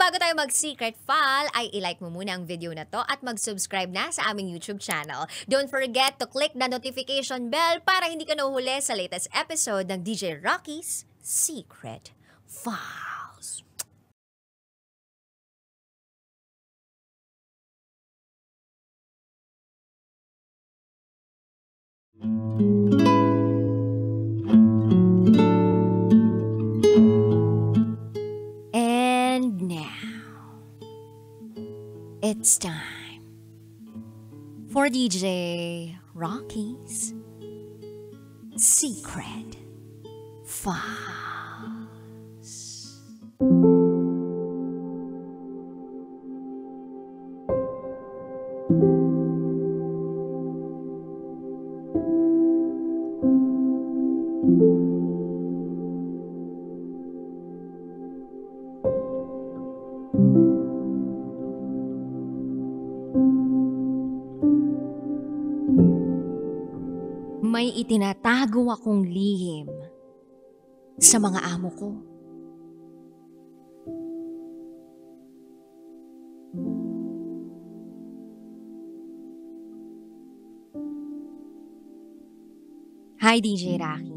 bago tayo mag-secret file, ay ilike mo muna ang video na to at mag-subscribe na sa aming YouTube channel. Don't forget to click the notification bell para hindi ka nahuhuli sa latest episode ng DJ Rocky's Secret Files. And now, it's time for DJ Rocky's Secret Files. May itinatago akong lihim sa mga amo ko. Hi, DJ Rocky.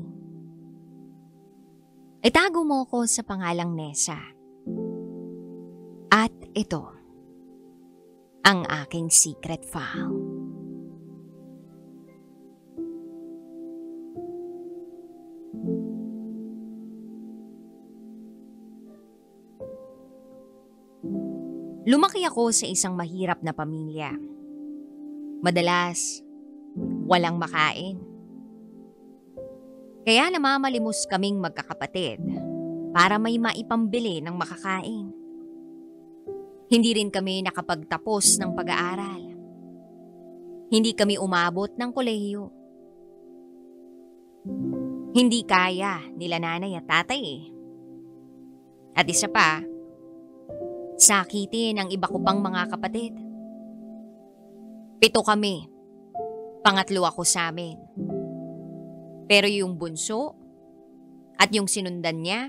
Itago mo ko sa pangalang Nessa. At ito, ang aking secret file. Lumaki ako sa isang mahirap na pamilya. Madalas, walang makain. Kaya namamalimos kaming magkakapatid para may maipambili ng makakain. Hindi rin kami nakapagtapos ng pag-aaral. Hindi kami umabot ng kolehiyo. Hindi kaya nila nanay at tatay eh. At isa pa, sakitin ang iba ko pang mga kapatid. 7 kami. Pangatlo ako sa amin. Pero yung bunso at yung sinundan niya,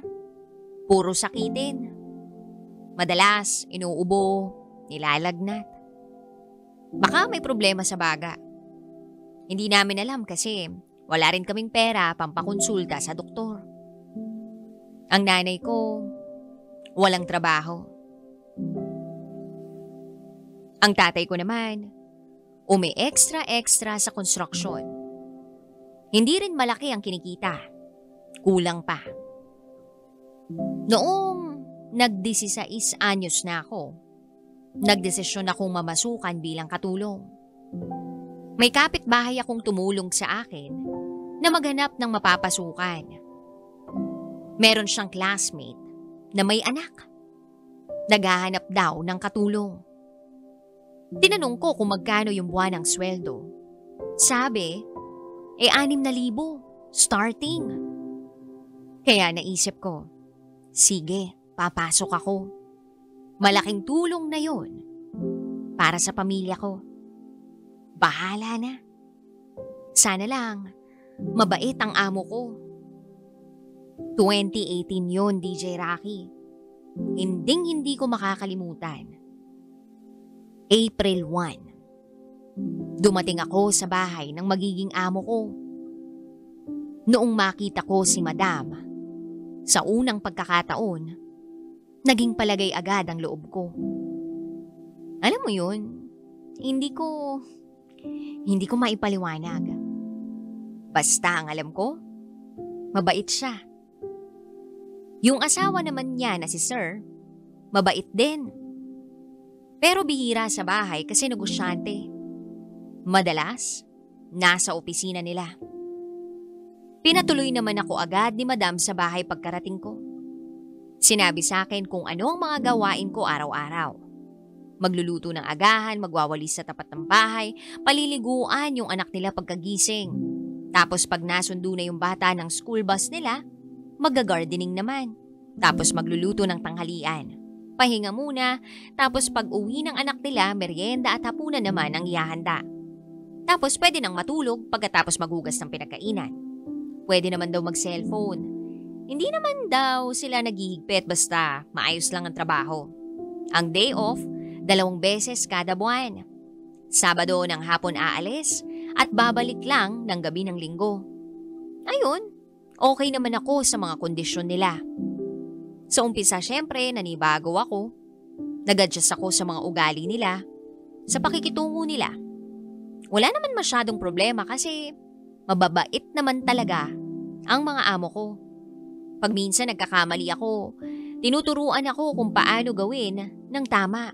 puro sakitin. Madalas, inuubo, nilalagnat. Baka may problema sa baga. Hindi namin alam kasi wala rin kaming pera pampakonsulta sa doktor. Ang nanay ko, walang trabaho. Ang tatay ko naman, umi-extra sa konstruksyon. Hindi rin malaki ang kinikita. Kulang pa. Noong nag-16 anyos na ako, nagdesisyon akong mamasukan bilang katulong. May kapitbahay akong tumulong sa akin na maghanap ng mapapasukan. Meron siyang classmate na may anak. Naghahanap daw ng katulong. Tinanong ko kung magkano yung buwan ng sweldo. Sabi, 6,000 starting. Kaya naisip ko, sige, papasok ako. Malaking tulong na yun para sa pamilya ko. Bahala na. Sana lang, mabait ang amo ko. 2018 yun, DJ Rocky. Hindi ko makakalimutan. April 1. Dumating ako sa bahay ng magiging amo ko. Noong makita ko si Madam, sa unang pagkakataon, naging palagay agad ang loob ko. Alam mo yun, hindi ko maipaliwanag. Basta ang alam ko, mabait siya. Yung asawa naman niya na si Sir, mabait din. Pero bihira sa bahay kasi negosyante. Madalas, nasa opisina nila. Pinatuloy naman ako agad ni Madam sa bahay pagkarating ko. Sinabi sa akin kung ano ang mga gawain ko araw-araw. Magluluto ng agahan, magwawalis sa tapat ng bahay, paliliguan yung anak nila pagkagising. Tapos pag nasundo na yung bata ng school bus nila, magga-gardening naman. Tapos magluluto ng tanghalian. Pahinga muna, tapos pag uwi ng anak nila, merienda at hapunan naman ang ihahanda. Tapos pwede nang matulog pagkatapos maghugas ng pinagkainan. Pwede naman daw mag-cellphone. Hindi naman daw sila naghihigpit basta maayos lang ang trabaho. Ang day off, 2 beses kada buwan. Sabado ng hapon aalis at babalik lang ng gabi ng linggo. Ayun, okay naman ako sa mga kondisyon nila. Sa umpisa syempre nanibago ako. Nag-adjust ako sa mga ugali nila, sa pakikitungo nila. Wala naman masyadong problema kasi mababait naman talaga ang mga amo ko. Pag minsan nagkakamali ako, tinuturuan ako kung paano gawin ng tama.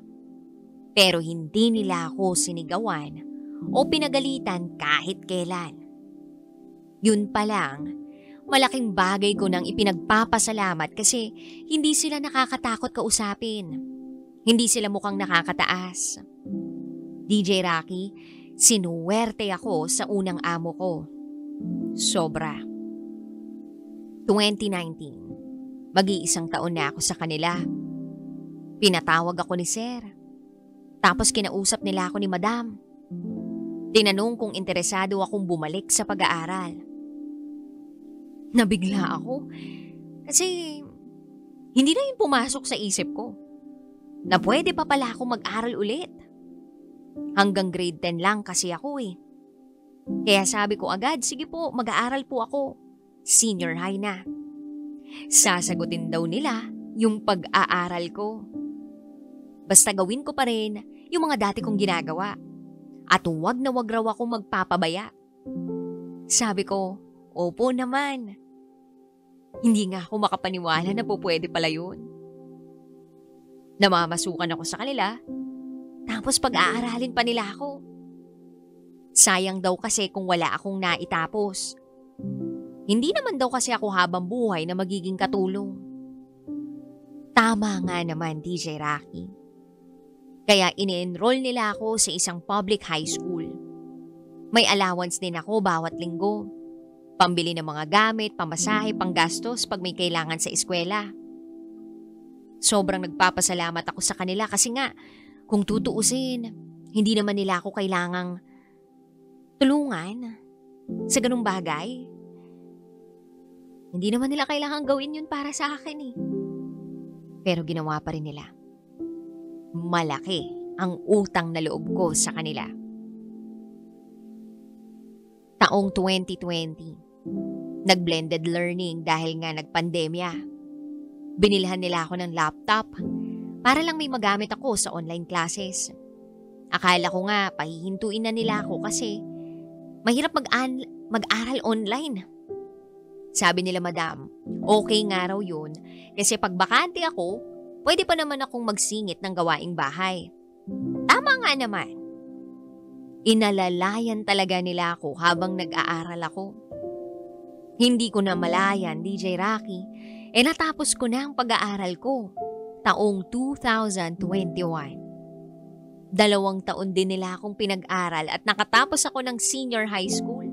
Pero hindi nila ako sinigawan o pinagalitan kahit kailan. Yun pa lang, malaking bagay ko nang ipinagpapasalamat kasi hindi sila nakakatakot kausapin. Hindi sila mukhang nakakataas. DJ Rocky, sinuwerte ako sa unang amo ko. Sobra. 2019, mag-iisang taon na ako sa kanila. Pinatawag ako ni Sir. Tapos kinausap nila ako ni Madam. Tinanong kung interesado akong bumalik sa pag-aaral. Nabigla ako kasi hindi na yun pumasok sa isip ko na pwede pa pala ako mag-aral ulit. Hanggang grade 10 lang kasi ako eh. Kaya sabi ko agad, sige po, mag-aaral po ako. Senior high na. Sasagutin daw nila yung pag-aaral ko. Basta gawin ko pa rin yung mga dati kong ginagawa. At wag na wag raw ako magpapabaya. Sabi ko, opo naman. Hindi nga ako makapaniwala na po pwede pala yun. Namamasukan ako sa kanila, tapos pag-aaralin pa nila ako. Sayang daw kasi kung wala akong naitapos. Hindi naman daw kasi ako habang buhay na magiging katulong. Tama nga naman, DJ Rocky. Kaya ini-enroll nila ako sa isang public high school. May allowance din ako bawat linggo. Pambili ng mga gamit, pamasahe, panggastos pag may kailangan sa eskwela. Sobrang nagpapasalamat ako sa kanila kasi nga, kung tutuusin, hindi naman nila ako kailangang tulungan sa ganung bagay. Hindi naman nila kailangang gawin yun para sa akin eh. Pero ginawa pa rin nila. Malaki ang utang na loob ko sa kanila. Taong 2020, nag-blended learning dahil nga nagpandemya. Binilhan nila ako ng laptop para lang may magamit ako sa online classes. Akala ko nga pahihintuin na nila ako kasi mahirap mag-aral online. Sabi nila Madam, okay nga raw yun kasi pag bakante ako, pwede pa naman akong magsingit ng gawaing bahay. Tama nga naman. Inalalayan talaga nila ako habang nag-aaral ako. Hindi ko na malayan, DJ Rocky, natapos ko na ang pag-aaral ko, taong 2021. 2 taon din nila akong pinag-aral at nakatapos ako ng senior high school.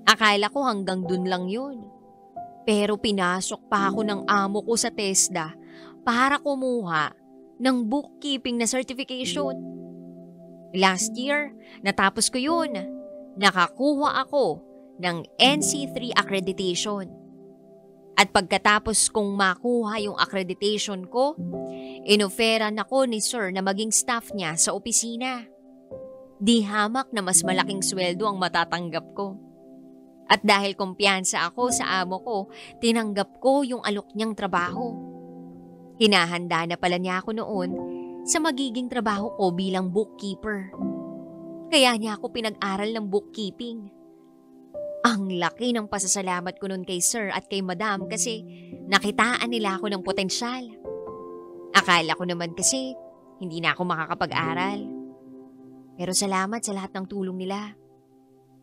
Akala ko hanggang dun lang yun. Pero pinasok pa ako ng amo ko sa TESDA para kumuha ng bookkeeping na certification. Last year, natapos ko yun. Nakakuha ako ng NC3 accreditation. At pagkatapos kong makuha yung accreditation ko, inoferan ako ni Sir na maging staff niya sa opisina. Di hamak na mas malaking sweldo ang matatanggap ko. At dahil kumpiyansa ako sa amo ko, tinanggap ko yung alok niyang trabaho. Hinahanda na pala niya ako noon sa magiging trabaho ko bilang bookkeeper. Kaya niya ako pinag-aral ng bookkeeping. Ang laki ng pasasalamat ko noon kay Sir at kay Madam kasi nakitaan nila ako ng potensyal. Akala ko naman kasi hindi na ako makakapag-aral. Pero salamat sa lahat ng tulong nila.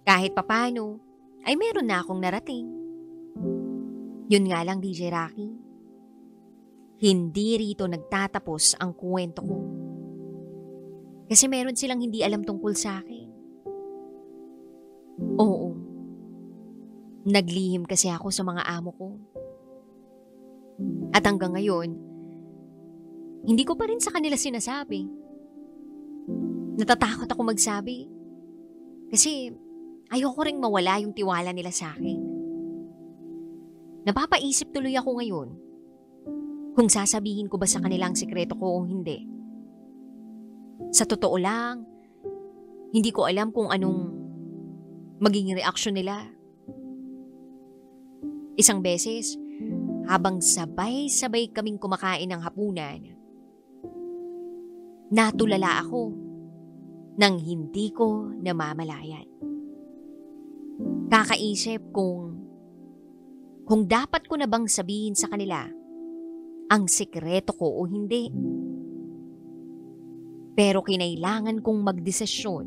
Kahit papano, ay meron na akong narating. Yun nga lang, DJ Rocky. Hindi rito nagtatapos ang kwento ko. Kasi meron silang hindi alam tungkol sa akin. Oo. Naglihim kasi ako sa mga amo ko. At hanggang ngayon, hindi ko pa rin sa kanila sinasabi. Natatakot ako magsabi. Kasi ayoko ring mawala yung tiwala nila sa akin. Napapaisip tuloy ako ngayon kung sasabihin ko ba sa kanila ang sikreto ko o hindi. Sa totoo lang, hindi ko alam kung anong magiging reaksyon nila. Isang beses, habang sabay-sabay kaming kumakain ng hapunan, natulala ako nang hindi ko namamalayan. Kakaisip kung dapat ko na bang sabihin sa kanila ang sikreto ko o hindi. Pero kinailangan kong magdesisyon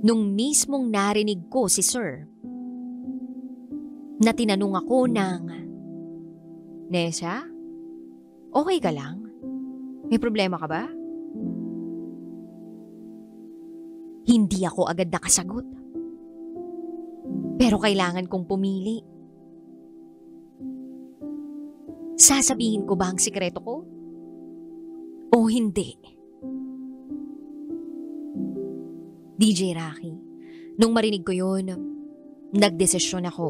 nung mismong narinig ko si Sir na tinanong ako ng, "Nessa, okay ka lang? May problema ka ba?" Hindi ako agad nakasagot. Pero kailangan kong pumili. Sasabihin ko ba ang sikreto ko? O hindi? DJ Rocky, nung marinig ko yun, nagdesisyon ako.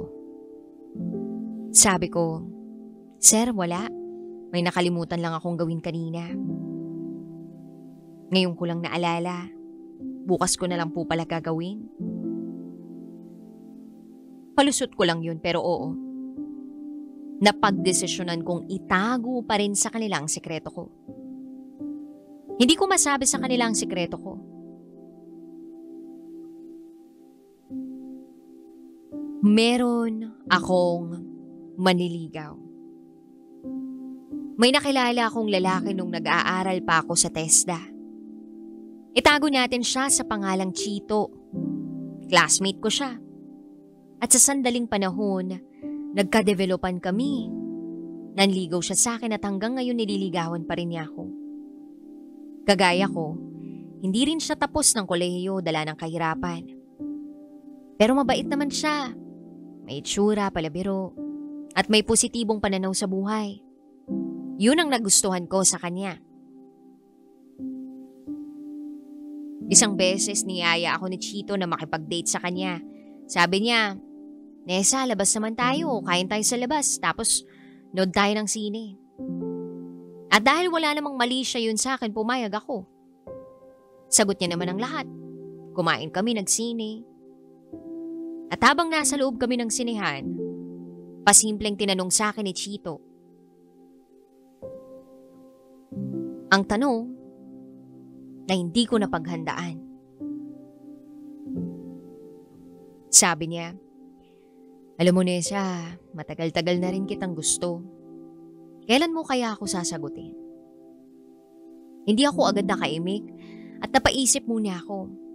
Sabi ko, "Sir, wala. May nakalimutan lang akong gawin kanina. Ngayon ko lang naalala. Bukas ko na lang po pala gagawin." Palusot ko lang yun pero oo. Napagdesisyonan kong itago pa rin sa kanila ang sikreto ko. Hindi ko masabi sa kanila ang sikreto ko. Meron akong manliligaw. May nakilala akong lalaki nung nag-aaral pa ako sa TESDA. Itago natin siya sa pangalang Chito. Classmate ko siya. At sa sandaling panahon, nagka-developan kami. Nanligaw siya sa akin at hanggang ngayon nililigawan pa rin niya ako. Kagaya ko, hindi rin siya tapos ng kolehiyo, dala ng kahirapan. Pero mabait naman siya. May itsura, palabiro, at may positibong pananaw sa buhay. Yun ang nagustuhan ko sa kanya. Isang beses niyaya ako ni Chito na makipag-date sa kanya. Sabi niya, "Nessa, labas naman tayo, kain tayo sa labas, tapos nood tayo ng sine." At dahil wala namang mali siya yun sa akin, pumayag ako. Sagot niya naman ang lahat. Kumain kami, nagsine. At habang nasa loob kami ng sinehan, pasimpleng tinanong sa akin ni Chito. Ang tanong na hindi ko napaghandaan. Sabi niya, "Alam mo, Nessa, matagal-tagal na rin kitang gusto. Kailan mo kaya ako sasagutin?" Hindi ako agad nakaimik at napaisip muna ako.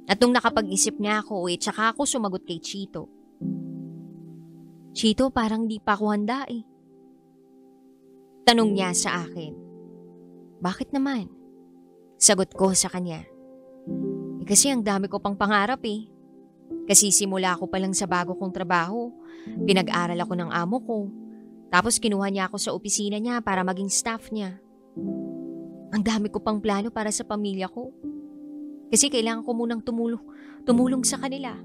At nung nakapag-isip na ako, tsaka ako sumagot kay Chito. "Chito, parang di pa ako handa eh." Tanong niya sa akin, "Bakit naman?" Sagot ko sa kanya, Kasi ang dami ko pang pangarap eh. Kasi simula ako pa lang sa bago kong trabaho, pinag-aral ako ng amo ko. Tapos kinuha niya ako sa opisina niya para maging staff niya. Ang dami ko pang plano para sa pamilya ko. Kasi kailangan ko munang tumulong sa kanila.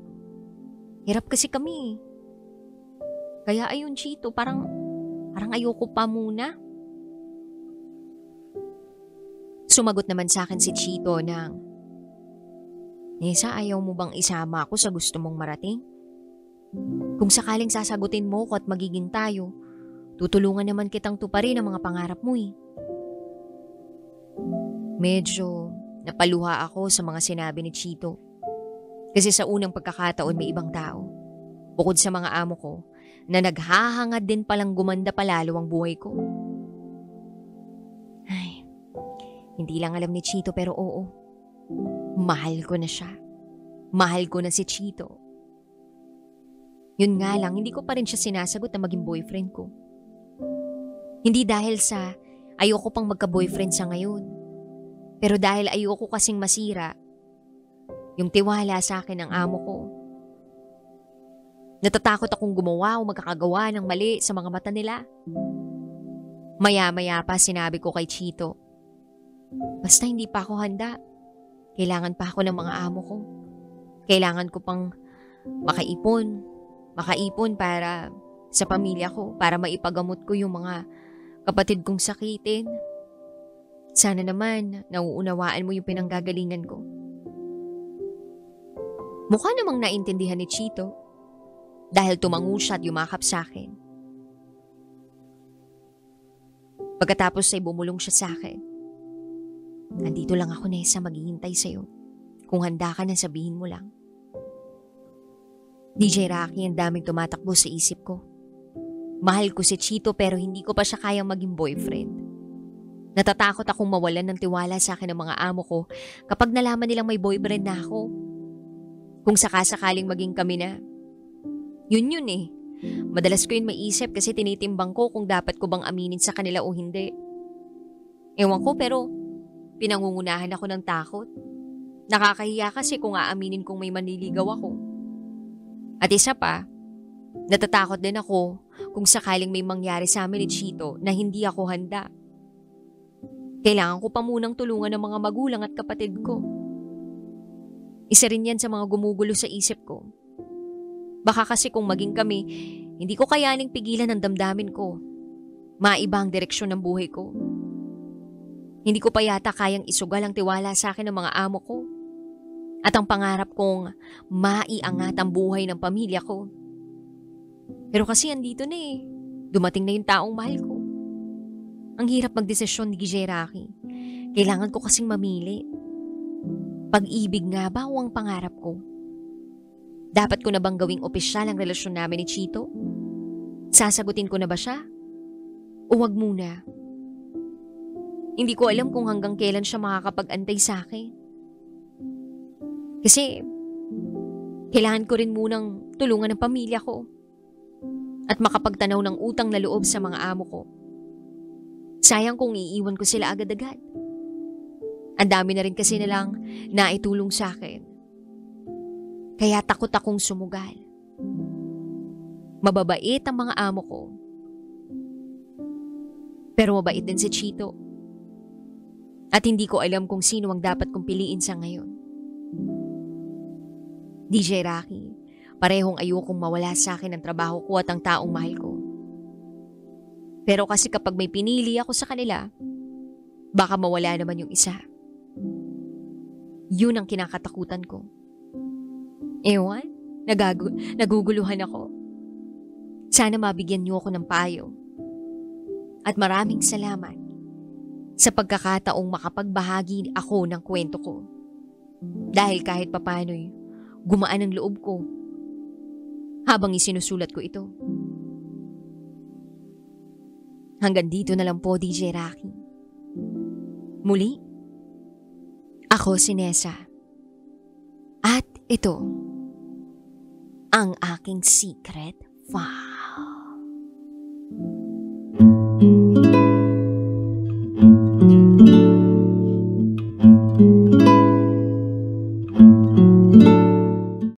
Hirap kasi kami. Kaya ayun, Chito, parang ayoko pa muna. Sumagot naman sa akin si Chito ng, Nessa, ayaw mo bang isama ako sa gusto mong marating? Kung sakaling sasagutin mo ko at magiging tayo, tutulungan naman kitang tuparin ang mga pangarap mo eh. Medyo napaluha ako sa mga sinabi ni Chito. Kasi sa unang pagkakataon may ibang tao, bukod sa mga amo ko, na naghahangad din palang gumanda palalo ang buhay ko. Ay, hindi lang alam ni Chito pero oo. Mahal ko na siya. Mahal ko na si Chito. Yun nga lang, hindi ko pa rin siya sinasagot na maging boyfriend ko. Hindi dahil sa ayoko pang magka-boyfriend sa ngayon. Pero dahil ayoko kasing masira yung tiwala sa akin ng amo ko. Natatakot akong gumawa o magkakagawa ng mali sa mga mata nila. Maya-maya pa sinabi ko kay Chito, basta hindi pa ako handa. Kailangan pa ako ng mga amo ko. Kailangan ko pang makaipon para sa pamilya ko para maipagamot ko yung mga kapatid kong sakitin. Sana naman nauunawaan mo yung pinanggagalingan ko. Mukha namang naintindihan ni Chito dahil tumango siya at yumakap sa akin. Pagkatapos ay bumulong siya sa akin. Andito lang ako, Nessa, maghihintay sa'yo. Kung handa ka na, sabihin mo lang. DJ Rocky, ang daming tumatakbo sa isip ko. Mahal ko si Chito pero hindi ko pa siya kayang maging boyfriend. Natatakot akong mawalan ng tiwala sa akin ng mga amo ko kapag nalaman nilang may boyfriend na ako. Kung sakasakaling maging kami na. Yun eh. Madalas ko yun maisip kasi tinitimbang ko kung dapat ko bang aminin sa kanila o hindi. Ewan ko pero pinangungunahan ako ng takot. Nakakahiya kasi kung aaminin kong may manliligaw ako. At isa pa, natatakot din ako kung sakaling may mangyari sa amin ni Chito na hindi ako handa. Kailangan ko pa munang tulungan ng mga magulang at kapatid ko. Isa rin yan sa mga gumugulo sa isip ko. Baka kasi kung maging kami, hindi ko kayaning pigilan ang damdamin ko. Maiba ang direksyon ng buhay ko. Hindi ko pa yata kayang isugal ang tiwala sa akin ng mga amo ko. At ang pangarap kong maiangat ang buhay ng pamilya ko. Pero kasi andito na eh. Dumating na yung taong mahal ko. Ang hirap magdesisyon ni Rocky. Kailangan ko kasing mamili. Pag-ibig nga ba o ang pangarap ko? Dapat ko na bang gawing opisyal ang relasyon namin ni Chito? Sasagutin ko na ba siya? O wag muna? Hindi ko alam kung hanggang kailan siya makakapag-antay sa akin. Kasi kailangan ko rin munang tulungan ng pamilya ko at makapagtanaw ng utang na loob sa mga amo ko. Sayang kung iiwan ko sila agad-agad. Ang dami na rin kasi nilang naitulong sa akin. Kaya takot akong sumugal. Mababait ang mga amo ko. Pero mabait din si Chito. At hindi ko alam kung sino ang dapat kong piliin sa ngayon. DJ Rocky, parehong ayokong mawala sa akin ang trabaho ko at ang taong mahal ko. Pero kasi kapag may pinili ako sa kanila, baka mawala naman yung isa. Yun ang kinakatakutan ko. Ewan, naguguluhan ako. Sana mabigyan niyo ako ng payo. At maraming salamat sa pagkakataong makapagbahagi ako ng kwento ko. Dahil kahit papano'y gumaan ang loob ko habang isinusulat ko ito. Hanggang dito na lang po, DJ Rocky. Muli, ako si Nessa. At ito ang aking secret file.